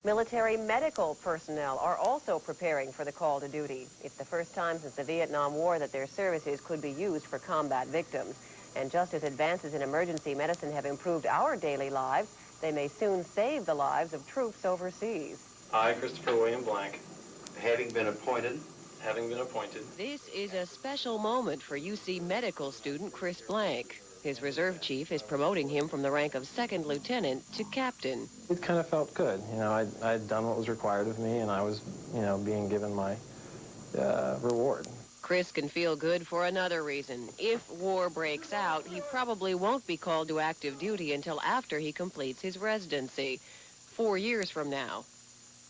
Military medical personnel are also preparing for the call to duty. It's the first time since the Vietnam War that their services could be used for combat victims. And just as advances in emergency medicine have improved our daily lives, they may soon save the lives of troops overseas. I, Christopher William Blank, having been appointed. This is a special moment for UC medical student Chris Blank. His reserve chief is promoting him from the rank of second lieutenant to captain. It kind of felt good. You know, I'd done what was required of me, and I was, you know, being given my reward. Chris can feel good for another reason. If war breaks out, he probably won't be called to active duty until after he completes his residency, 4 years from now.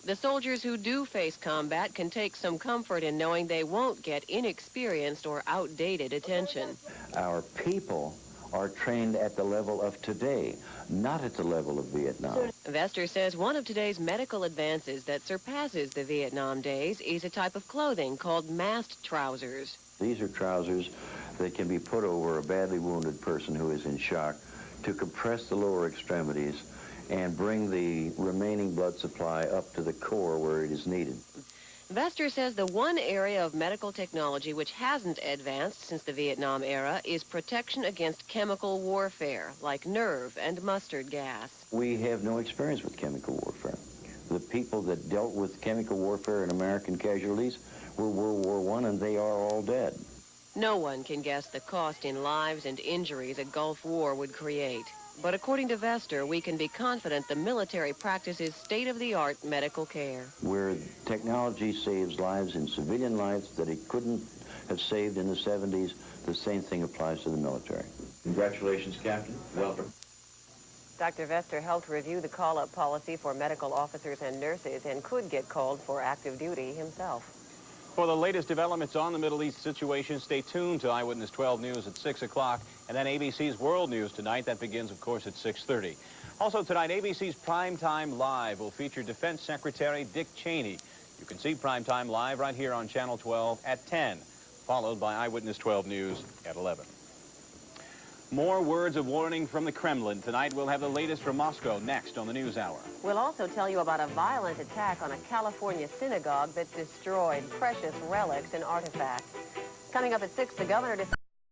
The soldiers who do face combat can take some comfort in knowing they won't get inexperienced or outdated attention. Our people are trained at the level of today, not at the level of Vietnam. Vester says one of today's medical advances that surpasses the Vietnam days is a type of clothing called mast trousers. These are trousers that can be put over a badly wounded person who is in shock to compress the lower extremities and bring the remaining blood supply up to the core where it is needed. Vester says the one area of medical technology which hasn't advanced since the Vietnam era is protection against chemical warfare, like nerve and mustard gas. We have no experience with chemical warfare. The people that dealt with chemical warfare and American casualties were World War I, and they are all dead. No one can guess the cost in lives and injuries a Gulf War would create. But according to Vester, we can be confident the military practices state-of-the-art medical care. Where technology saves lives in civilian lives that it couldn't have saved in the 70s, the same thing applies to the military. Congratulations, Captain. Welcome. Dr. Vester helped review the call-up policy for medical officers and nurses and could get called for active duty himself. For the latest developments on the Middle East situation, stay tuned to Eyewitness 12 News at 6 o'clock, and then ABC's World News tonight. That begins, of course, at 6:30. Also tonight, ABC's Primetime Live will feature Defense Secretary Dick Cheney. You can see Primetime Live right here on Channel 12 at 10, followed by Eyewitness 12 News at 11. More words of warning from the Kremlin. Tonight, we'll have the latest from Moscow next on the News Hour. We'll also tell you about a violent attack on a California synagogue that destroyed precious relics and artifacts. Coming up at 6, the governor decides